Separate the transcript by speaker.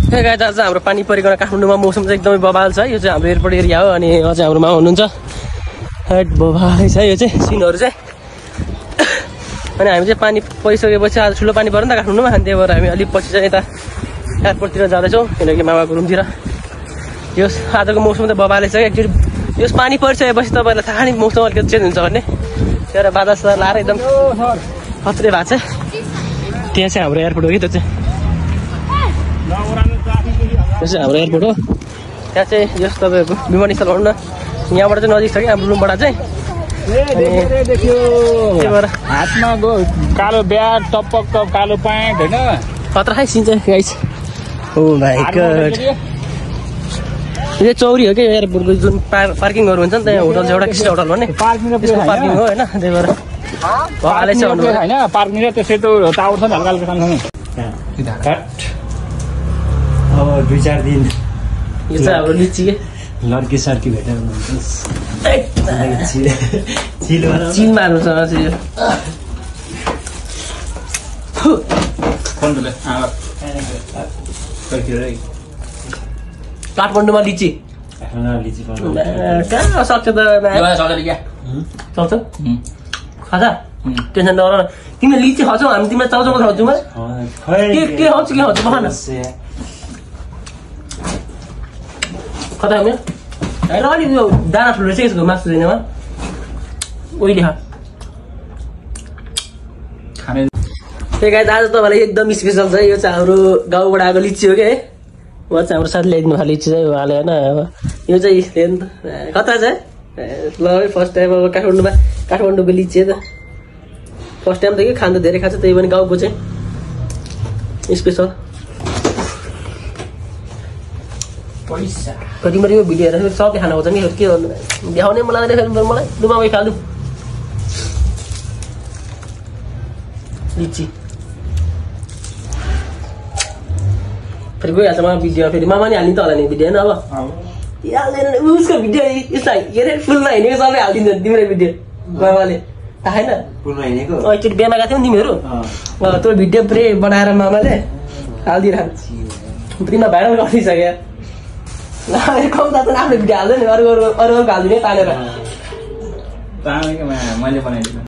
Speaker 1: Guys आज हाम्रो पानी परिकन काठमाडौँमा मौसम चाहिँ एकदमै बबाल छ। यो चाहिँ हाम्रो एयरपोर्ट एरिया हो अनि अझै हाम्रो मामा हुनुहुन्छ। हेट बबालै छ यो चाहिँ सिनहरू चाहिँ। अनि हामी चाहिँ पानी परिसकेपछि आज ठुलो पानी पर्यो नि त काठमाडौँमा, अनि त्यही भएर हामी अलिक पछि चाहिँ यता एयरपोर्टतिर जाँदैछौँ किनकि मामाको रुमतिर। यो आजको मौसम त बबालै छ क्या। एकचोटि यो पानी परिसकेपछि तपाईँहरूलाई थाहा नि मौसम अलिकति चेन्ज हुन्छ भन्ने। त्यही भएर बाजा साजा लाएर एकदम खत्रै भएको छ। त्यहाँ चाहिँ हाम्रो एयरपोर्ट हो कि त्यो चाहिँ हाम्रो एयरपोर्ट हो। त्यहाँ चाहिँ यस तपाईँहरूको विमानस्थल भनौँ न, यहाँबाट चाहिँ नजिक छ कि हाम्रो रुमबाट चाहिँ। त्यही भएर
Speaker 2: हातमा कालो ब्याग टपक कालो प्यान्ट होइन
Speaker 1: खतरा खाइसिन्छ गाइस। ओ माइ गॉड, यो चौरी हो कि एयरपोर्टको जुन पार्किङहरू हुन्छ नि त, यहाँ होटल छ एउटा कृष्ण होटल भन्ने त्यसको पार्किङ हो होइन। त्यही भएर भएरै छ भन्नु
Speaker 2: होइन पार्किङ र त्यो सेतो टावर छ नि हल्का हल्का सानो
Speaker 3: अब 2-4 दिन
Speaker 1: यो चाहिँ हाम्रो लिची के
Speaker 3: लड्की सर्की भेटेर
Speaker 1: चिल मार्नु छ अझै यो। काठमाडौँमा लिची कहाँ सक्छ त सक्छ खाजा टेन्सन नगर। तिमीले लिची खान्छौ, हामी तिमीलाई चाउचाउको खान्छौ। म के खाउँछु भन न। कता हो मेरो अलिक यो दाना ठुलो रहेछ यसको मासु दिनेमा ओइले खा। त्यही गाइस आज तपाईँलाई एकदम स्पेसल छ। यो चाहिँ हाम्रो गाउँबाट आएको लिची हो कि है। उहाँ चाहिँ हाम्रो साथी ल्याइदिनु खाले लिची चाहिँ उहाँले होइन। यो चाहिँ हेर्नु त कता छ ल फर्स्ट टाइम अब काठमाडौँको लिची त फर्स्ट टाइम त के खानु त धेरै खान्छ, त्यही पनि गाउँको चाहिँ स्पेसल। कति मेरो यो भिडियो हेरेर सबै खाना आउँछ नि के गर्नु देखाउने मलाई फेरि मलाई लुमा गई फाल्नु लिची फेरि गइहाल्छ मामा भिडियो। फेरि मामा नि हाल्नु त होला नि भिडियो होइन। अब हाल्दैन उसको भिडियो यसलाई के अरे फुलमा हिँडेको सबै हालिदिन्छ तिम्रो भिडियो मामाले थाहा छैन। एकचोटि बिहामा गएको थियौ नि तिमीहरू, त्यो भिडियो पुरै बनाएर मामाले हालिदिइरह तिमीलाई भाइरल गरिदिइसक्यो। कम्ता त आफ्नो भिडियो हाल्दैन नि, अरूको हालिदिने तानेर
Speaker 2: मैले बनाइदिनु।